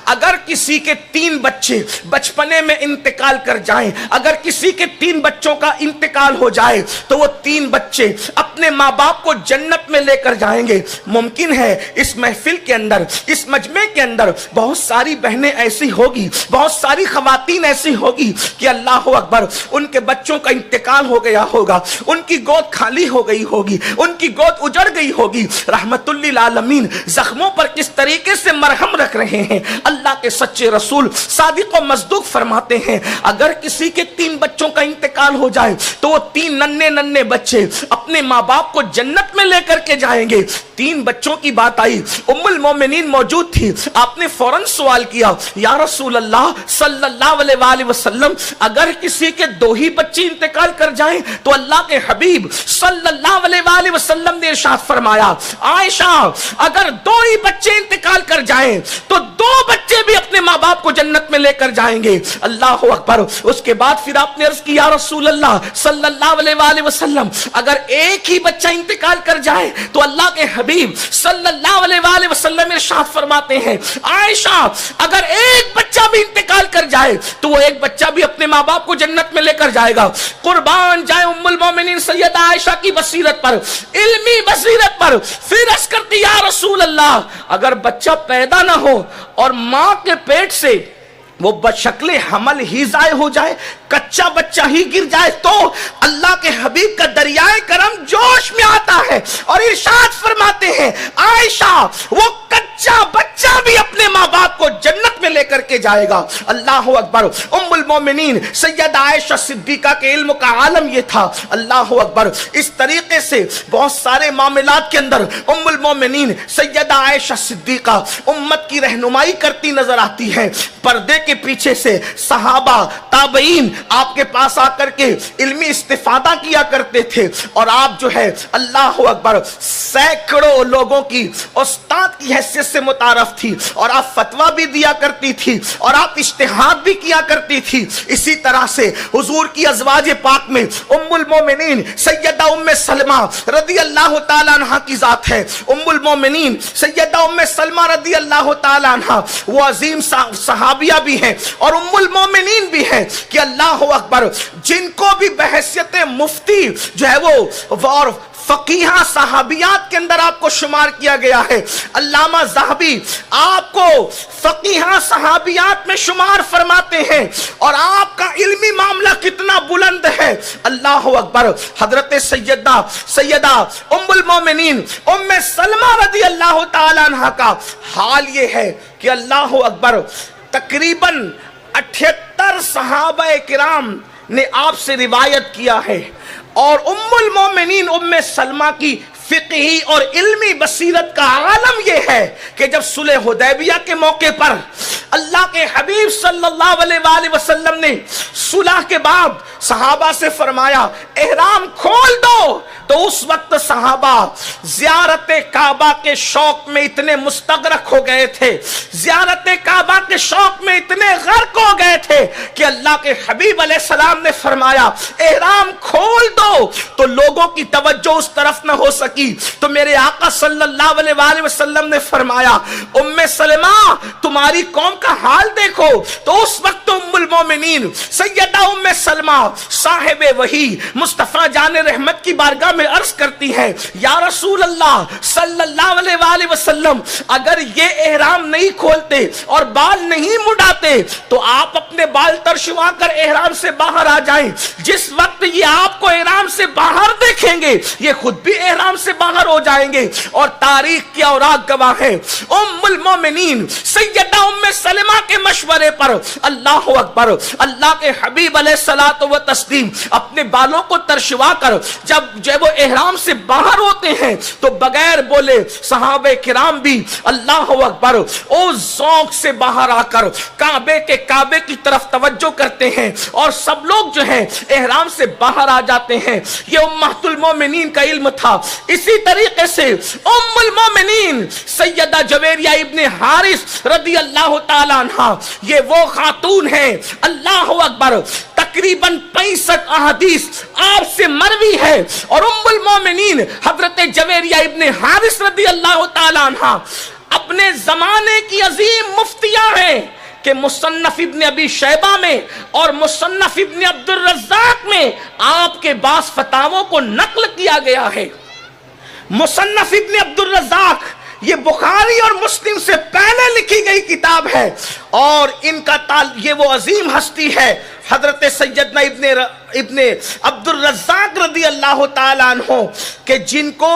اگر کسی کے 3 بچے بچپنے میں انتقال کر جائیں، اگر کسی کے 3 بچوں کا انتقال ہو جائے تو وہ 3 بچے اپنے ماں باپ کو جنت میں لے کر جائیں گے۔ ممکن ہے اس محفل کے اندر، اس مجمع کے اندر بہت ساری بہنیں ایسی ہوگی، بہت ساری خواتین ایسی ہوگی کہ اللہ اکبر ان کے بچوں کا انتقال ہو گیا ہوگا، ان کی گود خالی ہو گئی ہوگی، ان کی گود اجڑ گئی ہوگی۔ رحمت للعالمین زخموں پر کس طریقے سے مرہم رکھ رہے ہیں۔ اللہ کے سچے رسول صادق و مصدوق فرماتے ہیں اگر کسی کے 3 بچوں کا انتقال ہو جائے تو وہ 3 ننھے بچے اپنے ماں باپ کو جنت میں لے کر کے جائیں گے۔ 3 بچوں کی بات آئی، ام المومنین موجود تھی، آپ نے فوراً سوال کیا یا رسول اللہ صلی اللہ علیہ وآلہ وسلم اگر کسی کے 2 ہی بچے انتقال کر جائیں تو اللہ کے حبیب صلی اللہ علیہ وآلہ وسلم نے ارشاد فرمایا عائشہ اگر 2 ہی بچے انتقال کر جائیں تو 2 بچے بھی اپنے ماں باپ کو جنت میں لے کر جائیں گے۔ اللہ اکبر۔ اس کے بعد پھر آپ نے عرض کی یا رسول اللہ صلی اللہ علیہ وآلہ وسلم اگر 1 ہی بچہ انتقال کر جائے تو اللہ کے حبیب صلی اللہ علیہ وآلہ وسلم ارشاد فرماتے ہیں عائشہ اگر 1 بچہ بھی انتقال کر جائے تو وہ 1 بچہ بھی اپنے ماں باپ کو جنت میں لے کر جائے گا۔ قربان جائے ام المومنین سیدہ عائشہ کی بصیرت پر، علمی بصیرت پر۔ پھر عرض کرتی یا رسول اللہ اگر بچہ پیدا نہ ہو اور ماں کے پیٹ سے وہ بشکل حمل ہی ضائع ہو جائے، کچا بچہ ہی گر جائے تو اللہ کے حبیب کا دریائے کرم جوش میں آتا ہے اور ارشاد فرماتے ہیں عائشہ وہ کچا بچہ بھی اپنے ماں باپ کو جنت میں لے کر کے جائے گا۔ اللہ اکبر۔ ام المومنین سیدہ عائشہ صدیقہ کے علم کا عالم یہ تھا۔ اللہ اکبر۔ اس طریقے سے بہت سارے معاملات کے اندر ام المومنین سیدہ عائشہ صدیقہ امت کی رہنمائی کرتی نظر آتی ہے۔ پردے کے پیچھے سے صحابہ تابعین آپ کے پاس آ کر کے علمی استفادہ کیا کرتے تھے اور آپ جو ہے اللہ اکبر سینکڑوں لوگوں کی استاد کی حیثیت سے متعارف تھی اور آپ فتویٰ بھی دیا کرتی تھی اور آپ اجتہاد بھی کیا کرتی تھی۔ اسی طرح سے حضور کی ازواج پاک میں ام المومنین سیدہ ام سلمہ رضی اللہ تعالیٰ عنہ کی ذات ہے۔ ام المومنین سیدہ ام سلمہ رضی اللہ تعالیٰ عنہ وہ عظیم صحابیہ بھی ہیں اور ام المومنین بھی ہیں کہ اللہ اکبر جن کو بھی بحیثیت مفتی جو ہے وہ فقیہ صحابیات کے اندر آپ کو شمار کیا گیا ہے۔ علامہ ذہبی آپ کو فقیہ صحابیات میں شمار فرماتے ہیں اور آپ کا علمی معاملہ کتنا بلند ہے۔ اللہ اکبر۔ حضرت سیدہ ام المومنین ام سلمہ رضی اللہ تعالی عنہ کا حال یہ ہے کہ اللہ اکبر تقریباً 78 صحابہ کرام نے آپ سے روایت کیا ہے اور ام المومنین ام سلمہ کی فقہی اور علمی بصیرت کا عالم یہ ہے کہ جب صلح حدیبیہ کے موقع پر اللہ کے حبیب صلی اللہ علیہ وآلہ وسلم نے صلح کے بعد صحابہ سے فرمایا احرام کھول دو تو اس وقت صحابہ زیارت کعبہ کے شوق میں اتنے مستغرق ہو گئے تھے، زیارت کعبہ کے شوق میں اتنے غرق ہو گئے تھے کہ اللہ کے حبیب علیہ السلام نے فرمایا احرام کھول دو تو لوگوں کی توجہ اس طرف نہ ہو سکی تو میرے آقا صلی اللہ علیہ وآلہ وسلم نے فرمایا ام سلمہ تمہاری قوم کا حال دیکھو تو اس وقت ام المومنین سیدہ ام سلمہ صاحب وحی مصطفیٰ جان رحمت کی بارگاہ میں عرض کرتی ہے یا رسول اللہ صلی اللہ علیہ وآلہ وسلم اگر یہ احرام نہیں کھولتے اور بال نہیں مڈاتے تو آپ اپنے بال ترشوا کر احرام سے باہر آ جائیں، جس وقت یہ آپ کو احرام سے باہر دیکھیں گے یہ خود بھی احرام سے باہر ہو جائیں گے۔ اور تاریخ کی اوراق گواہ ہے ام المومنین سیدہ ام سلمہ کے مشورے پر اللہ اکبر اللہ کے حبیب علیہ الصلوۃ والتسلیم اپنے بالوں کو ترشوا کر جب وہ احرام سے باہر ہوتے ہیں تو بغیر بولے صحابہ کرام بھی اللہ اکبر او ذوق سے باہر آ کر کعبے کی طرف توجہ کرتے ہیں اور سب لوگ جو ہیں احرام سے باہر آ جاتے ہیں۔ یہ امہات المومنین کا علم تھا۔ اسی طریقے سے ام المومنین سیدہ جویریہ ابن حارث رضی اللہ تعالی عنہ یہ وہ خاتون ہیں اللہ اکبر تقریباً 65 احادیث آپ سے مروی ہے اور ام المومنین حضرت جویریہ ابن حارث رضی اللہ تعالی عنہ اپنے زمانے کی عظیم مفتیاں ہیں کہ مصنف ابن ابی شیبہ میں اور مصنف ابن عبد الرزاق میں آپ کے بعض فتاووں کو نقل کیا گیا ہے۔ مصنف ابن عبد الرزاق یہ بخاری اور مسلم سے پہلے لکھی گئی کتاب ہے، اور ان کا یہ وہ عظیم ہستی ہے حضرت سیدنا ابن عبد الرزاق رضی اللہ تعالیٰ عنہ کہ جن کو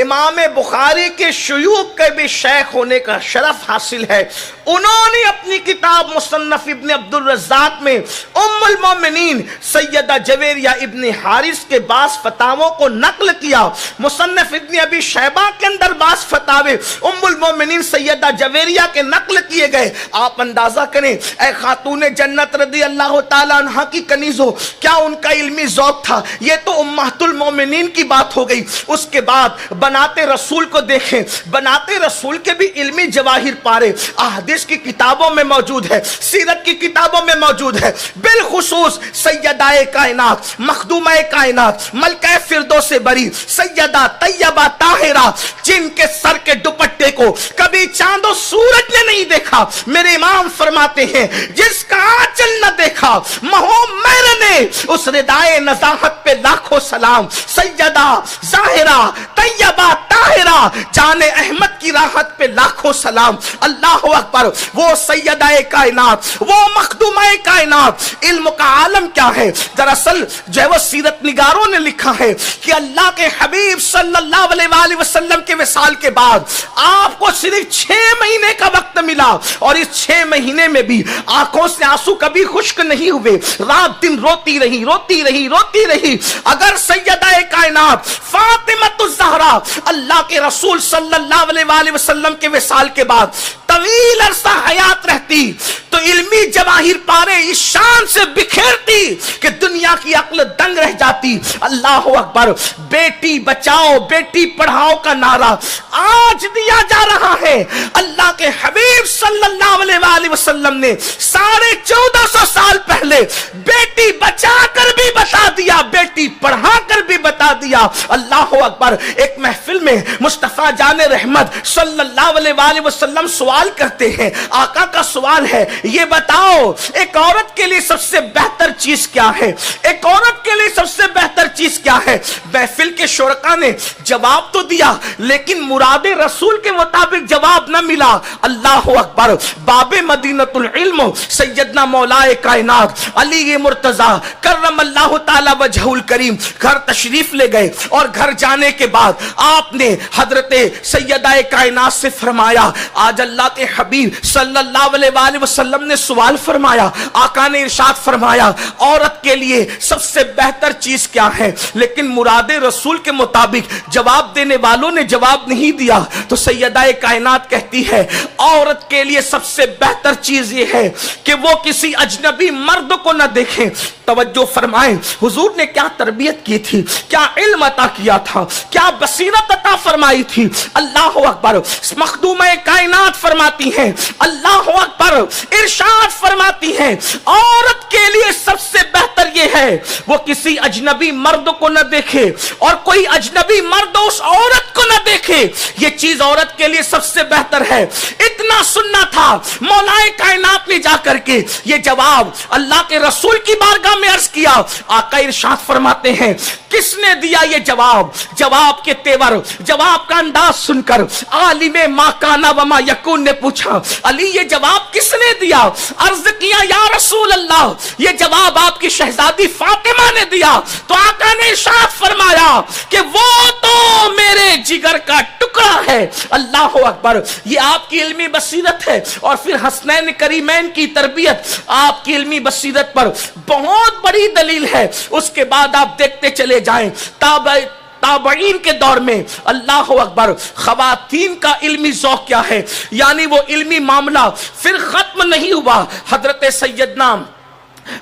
امام بخاری کے شیوخ کے بھی شیخ ہونے کا شرف حاصل ہے، انہوں نے اپنی کتاب مصنف ابن عبد الرزاق میں ام المومنین سیدہ جویریہ ابن حارث کے بعض فتاووں کو نقل کیا۔ مصنف ابن ابی شیبہ کے اندر بعض فتاوے ام المومنین سیدہ جویریہ کے نقل کیے گئے۔ آپ اندازہ کریں اے خاتون جنت رضی اللہ تعالیٰ عنہ کی کنیزوں، کیا ان کا علمی ذوق تھا؟ یہ تو امہات المومنین کی بات ہو گئی۔ اس کے بعد بنات رسول کو دیکھیں، بنات رسول کے بھی علمی جواہر پارے احادیث کی کتابوں میں موجود ہے، سیرت کی کتابوں میں موجود ہے۔ بالخصوص سیدہ کائنات مخدومہ کائنات ملکہ فردوس بری سیدہ طیبہ طاہرہ، جن کے سر کے دوپٹے کو کبھی چاند و سورج نے نہیں دیکھا، میرے امام فرماتے ہیں جس کا آنچل نہ دیکھا مہو میرے نے اس ردائے نزاہت پہ لاکھوں سلام۔ سیدہ ظاہرہ طیبہ طاہرہ جان احمد کی راحت پہ لاکھوں سلام۔ اللہ اکبر، وہ سیدہ کائنات، وہ مخدومہ کائنات، علم کا عالم کیا ہے؟ دراصل جو ہے وہ سیرت نگاروں نے لکھا ہے کہ اللہ کے حبیب صلی اللہ علیہ وآلہ وسلم کے وصال کے بعد آپ کو صرف 6 مہینے کا وقت ملا، اور اس 6 مہینے میں بھی آنکھوں سے آنسو کبھی خشک نہیں ہوئے، رات دن روتی رہی روتی رہی روتی رہی۔ اگر سیدہ کائنات فاطمہ الزہرا اللہ کے رسول صلی اللہ علیہ وآلہ وسلم کے وصال کے بعد طویل عرصہ حیات رہتی تو علمی جواہر پارے اس شان سے بکھیرتی کہ دنیا کی عقل دنگ رہ جاتی۔ اللہ اکبر، بیٹی بچاؤ بیٹی پڑھاؤ کا نعرہ آج دیا جا رہا ہے۔ اللہ کے حبیب صلی اللہ علیہ وآلہ وسلم نے 1450 سال پہلے بیٹی بچا کر بھی بتا دیا، بیٹی پڑھا کر بھی بتا دیا۔ اللہ اکبر، ایک محفل میں مصطفیٰ جان رحمت صلی اللہ علیہ وآلہ وسلم سوال کرتے ہیں، آقا کا سوال ہے یہ بتاؤ ایک عورت کے لیے سب سے بہتر چیز کیا ہے؟ ایک عورت کے لیے سب سے بہتر چیز کیا ہے؟ محفل کے شرکا نے جواب تو دیا لیکن مراد رسول کے مطابق جواب نہ ملا۔ اللہ اکبر، باب مدینۃ العلم سیدنا مولائے کائنات علی مرتضی کرم اللہ تعالی وجہہ الکریم گھر تشریف لے گئے، اور گھر جانے کے بعد آپ نے حضرت سیدہ کائنات سے فرمایا، آج اللہ کے حبیب صلی اللہ علیہ وآلہ وسلم نے سوال فرمایا، آقا نے ارشاد فرمایا عورت کے لیے سب سے بہتر چیز کیا ہے؟ لیکن مراد رسول کے مطابق جواب دینے والوں نے جواب نہیں دیا، تو سیدہ کائنات کہتی ہے عورت کے لیے سب سے بہتر چیز یہ ہے کہ وہ کسی اجنبی مرد کو نہ دیکھیں۔ توجہ فرمائیں، حضور نے کیا تربیت کی تھی، کیا علم عطا کیا تھا، کیا بصیرت عطا فرمائی تھی۔ اللہ اکبر، مخدومہ کائنات فرماتی ہیں، اللہ اکبر، ارشاد فرماتی ہیں عورت کے لیے سب سے بہتر یہ ہے وہ کسی اجنبی مرد کو نہ دیکھے اور کوئی اجنبی مرد اس عورت کو نہ دیکھے، یہ چیز عورت کے لیے سب سے بہتر ہے۔ اتنا سننا تھا، مولائے کائنات نے جا کر کے یہ جواب اللہ کے رسول کی بارگاہ میں عرض کیا۔ آقا ارشاد فرماتے ہیں کس نے دیا یہ جواب؟ جواب کے تیور، جواب کا انداز سن کر عالم ما کانا وما یکون نے پوچھا علی یہ جواب کس نے دیا؟ عرض کیا یا رسول اللہ یہ جواب آپ کی شہزادی فاطمہ نے دیا۔ تو آقا نے ارشاد فرمایا کہ وہ تو میرے جگر کا ٹکڑا ہے۔ اللہ اکبر، یہ آپ کی علمی بصیرت ہے، اور پھر حسنین کریمین کی تربیت آپ کی علمی بصیرت پر بہت بڑی دلیل ہے۔ اس کے بعد آپ دیکھتے چلے جائیں تابعین کے دور میں اللہ اکبر خواتین کا علمی ذوق کیا ہے، یعنی وہ علمی معاملہ پھر ختم نہیں ہوا۔ حضرت سیدنا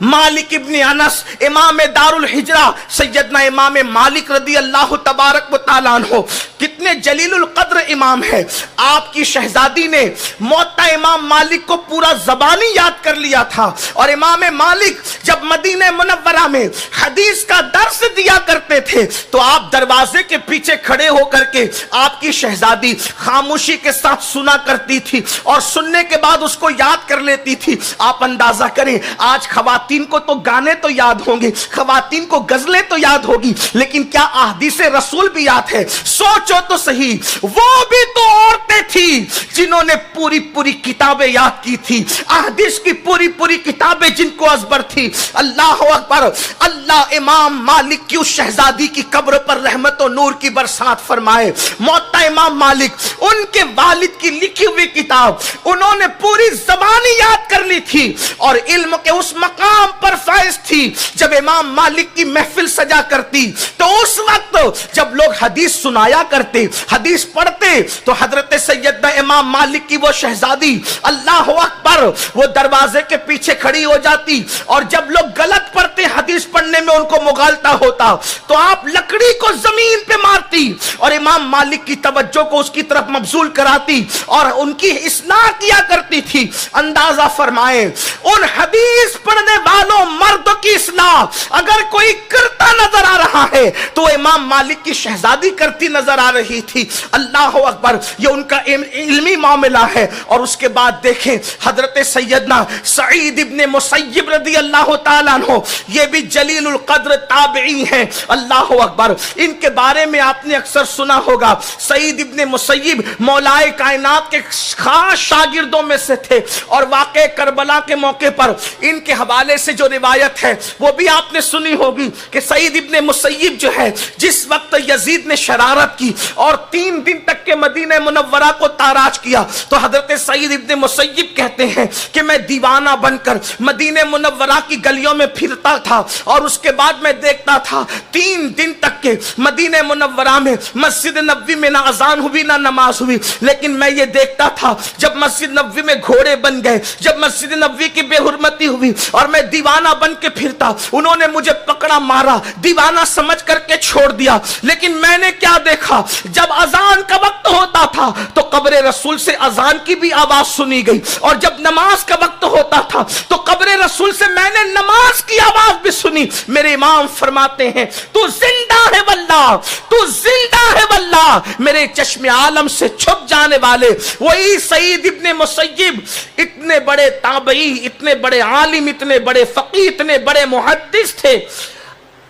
مالک ابن انس امام دار الحجرہ سیدنا امام مالک رضی اللہ تبارک و تعالیٰ عنہ کتنے جلیل القدر امام ہے. آپ کی شہزادی نے موطا امام مالک کو پورا زبانی یاد کر لیا تھا, اور امام مالک جب مدینہ منورہ میں حدیث کا درس دیا کرتے تھے تو آپ دروازے کے پیچھے کھڑے ہو کر کے آپ کی شہزادی خاموشی کے ساتھ سنا کرتی تھی, اور سننے کے بعد اس کو یاد کر لیتی تھی. آپ اندازہ کریں, آج خواتین کو تو گانے تو یاد ہوں گے, خواتین کو غزلیں تو یاد ہوگی, لیکن کیا احادیث رسول بھی یاد ہے؟ سوچو تو صحیح, وہ بھی تو عورتیں تھی جنہوں نے پوری پوری کتابیں یاد کی تھی, احادیث کی پوری پوری کتابیں جن کو ازبر تھی. اللہ اکبر. اللہ امام مالک کی اس شہزادی کی قبر پر رحمت و نور کی برسات فرمائے. موطا امام مالک, ان کے والد کی لکھی ہوئی کتاب انہوں نے پوری زبانی یاد کر لی تھی, اور علم کے اس مقام پر فائز تھی. جب امام مالک کی محفل سجا کرتی تو اس وقت جب لوگ حدیث سنایا کرتے, حدیث پڑھتے, تو حضرت سیدنا امام مالک کی وہ شہزادی اللہ اکبر وہ دروازے کے پیچھے کھڑی ہو جاتی, اور جب لوگ غلط پڑھتے حدیث پڑھنے میں ان کو مغالطہ ہوتا تو آپ لکڑی کو زمین پہ مارتی اور امام مالک کی توجہ کو اس کی طرف مبذول کراتی اور ان کی اصلاح کیا کرتی تھی. اندازہ فرمائیں, ان حدیث پڑھنے والوں مردوں کی اصلاح اگر کوئی کرتا نظر آ رہا ہے تو امام مالک کی شہزادی کرتی نظر آ رہی تھی. اللہ اکبر. یہ ان کا علمی معاملہ ہے. اور اس کے بعد دیکھیں حضرت سیدنا سعید ابن مسیب رضی اللہ تعالیٰ عنہ, یہ بھی جلیل القدر تابعی ہیں. اللہ اکبر. ان کے بارے میں آپ نے اکثر سنا ہوگا. سعید ابن مسیب مولائے کائنات کے خاص شاگردوں میں سے تھے, اور واقع کربلا کے موقع پر ان کے حوالے سے جو روایت ہے وہ بھی آپ نے سنی ہوگی کہ سعید ابن مسیب جو ہے, جس وقت یزید نے شرارت کی اور 3 دن تک کے مدینہ منورہ کو تاراج کیا, تو حضرت سعید ابن مسیب کہتے ہیں کہ میں دیوانہ بن کر مدینہ منورہ کی گلیوں میں پھرتا تھا, اور اس کے بعد میں دیکھتا تھا 3 دن تک کے مدینہ منورہ میں مسجد نبوی میں نہ اذان ہوئی نہ نماز ہوئی, لیکن میں یہ دیکھتا تھا جب مسجد نبوی میں گھوڑے بن گئے, جب مسجد نبوی کی بے حرمتی ہوئی اور میں دیوانہ بن کے پھرتا, انہوں نے مجھے پکڑا مارا, دیوانہ سمجھ کر کے چھوڑ دیا. لیکن میں نے کیا دیکھا, جب اذان کا وقت ہوتا تھا تو قبر رسول سے اذان کی بھی آواز سنی گئی, اور جب نماز کا وقت ہوتا تھا تو قبر رسول سے میں نے نماز کی آواز بھی سنی. میرے امام فرماتے ہیں تو زندہ ہے واللہ, تو زندہ ہے واللہ. میرے چشم عالم سے چھپ جانے والے وہی سعید ابن مسیب, اتنے بڑے تابعی, اتنے بڑے عالم, اتنے بڑے فقیہ, اتنے بڑے محدث تھے.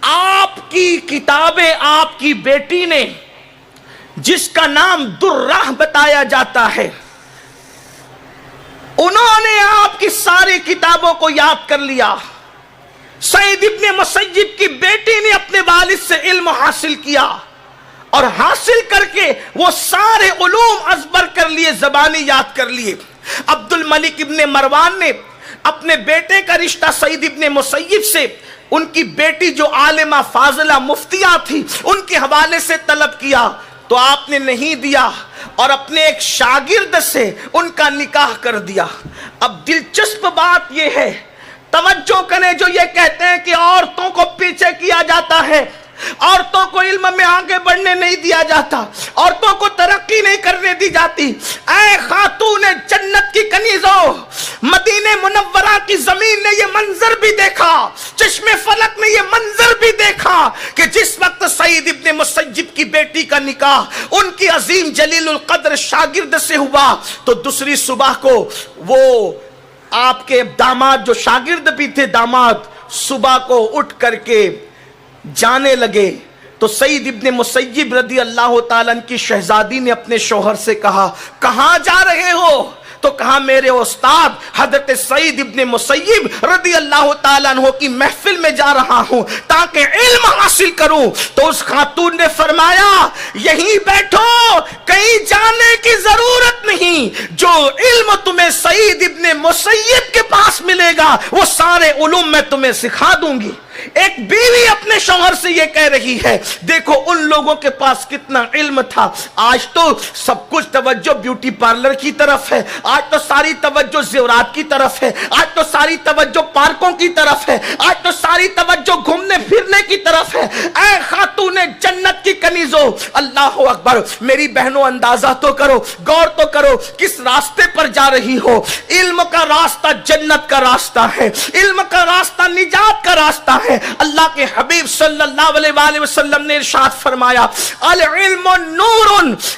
آپ کی کتابیں آپ کی بیٹی نے, جس کا نام درہ بتایا جاتا ہے, انہوں نے آپ کی ساری کتابوں کو یاد کر لیا. سعید ابن مسیب کی بیٹی نے اپنے والد سے علم حاصل کیا, اور حاصل کر کے وہ سارے علوم ازبر کر لیے, زبانی یاد کر لیے. عبد الملک ابن مروان نے اپنے بیٹے کا رشتہ سعید ابن مسیب سے ان کی بیٹی جو عالمہ فاضلہ مفتیہ تھی ان کے حوالے سے طلب کیا, تو آپ نے نہیں دیا اور اپنے ایک شاگرد سے ان کا نکاح کر دیا. اب دلچسپ بات یہ ہے, توجہ کریں, جو یہ کہتے ہیں کہ عورتوں کو پیچھے کیا جاتا ہے, عورتوں کو علم میں آگے بڑھنے نہیں دیا جاتا, عورتوں کو ترقی نہیں کرنے دی جاتی. اے خاتون جنت کی کنیزوں, مدینہ منورہ کی زمین نے یہ منظر بھی دیکھا, چشم فلک نے یہ منظر بھی دیکھا کہ جس وقت سعید ابن مسیب کی بیٹی کا نکاح ان کی عظیم جلیل القدر شاگرد سے ہوا, تو دوسری صبح کو وہ آپ کے داماد جو شاگرد بھی تھے, داماد صبح کو اٹھ کر کے جانے لگے. تو سعید ابن مسیب رضی اللہ تعالیٰ عنہ کی شہزادی نے اپنے شوہر سے کہا, کہاں جا رہے ہو؟ تو کہا میرے استاد حضرت سعید ابن مسیب رضی اللہ تعالیٰ عنہ کی محفل میں جا رہا ہوں تاکہ علم حاصل کروں. تو اس خاتون نے فرمایا یہیں بیٹھو, کہیں جانے کی ضرورت نہیں, جو علم تمہیں سعید ابن مسیب کے پاس ملے گا وہ سارے علوم میں تمہیں سکھا دوں گی. ایک بیوی اپنے شوہر سے یہ کہہ رہی ہے دیکھو ان لوگوں کے پاس کتنا علم تھا، آج تو سب کچھ توجہ بیوٹی پارلر کی طرف ہے، آج تو ساری توجہ زیورات کی طرف ہے، آج تو ساری توجہ پارکوں کی طرف ہے، آج تو ساری توجہ گھومنے پھرنے کی طرف ہے۔ اے خاتون جنت کی کنیزو، اللہ اکبر، میری بہنوں اندازہ تو کرو، غور تو کرو کس راستے پر جا رہی ہو۔ علم کا راستہ جنت کا راستہ ہے، علم کا راستہ نجات کا راستہ ہے۔ اللہ کے حبیب صلی اللہ علیہ وآلہ وسلم نے ارشاد فرمایا العلم نور،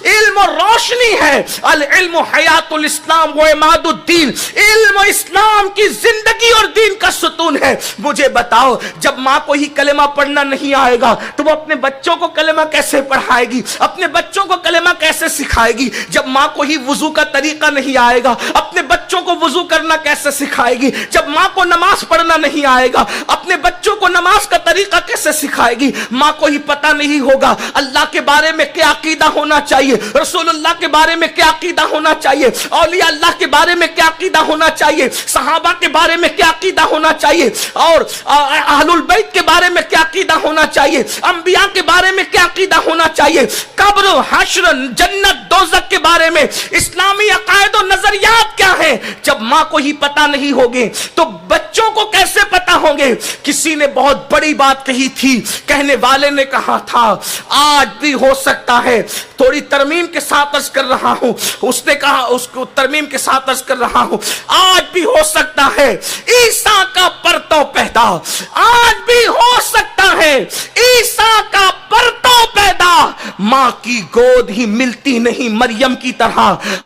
علم روشنی ہے، العلم حیات الاسلام و عماد الدین، علم اسلام کی زندگی اور دین کا ستون ہے۔ مجھے بتاؤ جب ماں کو ہی کلمہ پڑھنا نہیں آئے گا تو وہ اپنے بچوں کو کلمہ کیسے پڑھائے گی، اپنے بچوں کو کلمہ کیسے سکھائے گی؟ جب ماں کو ہی وضو کا طریقہ نہیں آئے گا اپنے بچوں کو وضو کرنا کیسے سکھائے گی؟ جب ماں کو نماز پڑھنا نہیں آئے گا اپنے بچوں کو نماز کا طریقہ کیسے سکھائے گی؟ ماں کو ہی پتہ نہیں ہوگا اللہ کے بارے میں کیا عقیدہ ہونا چاہیے، رسول اللہ کے بارے میں کیا عقیدہ ہونا چاہیے، اولیاء اللہ کے بارے میں کیا عقیدہ ہونا چاہیے، صحابہ کے بارے میں کیا عقیدہ ہونا چاہیے، اور اہل البیت کے بارے میں کیا عقیدہ ہونا چاہیے، انبیاء کے بارے میں کیا عقیدہ ہونا چاہیے، قبر، حشر، جنت، دوزخ کے بارے میں اسلامی عقائد و نظریات کیا ہیں؟ جب ماں کو ہی پتہ نہیں ہوگے تو بچوں کو کیسے پتہ ہوں گے؟ کسی نے بہت بڑی بات کہی تھی، کہنے والے نے کہا تھا آج بھی ہو سکتا ہے، تھوڑی ترمیم کے ساتھ عرض کر رہا ہوں، اس نے کہا، اس کو ترمیم کے ساتھ عرض کر رہا ہوں، آج بھی ہو سکتا ہے عیسیٰ کا پرتو پیدا، آج بھی ہو سکتا ہے عیسیٰ کا پرتو پیدا، ماں کی گود ہی ملتی نہیں مریم کی طرح،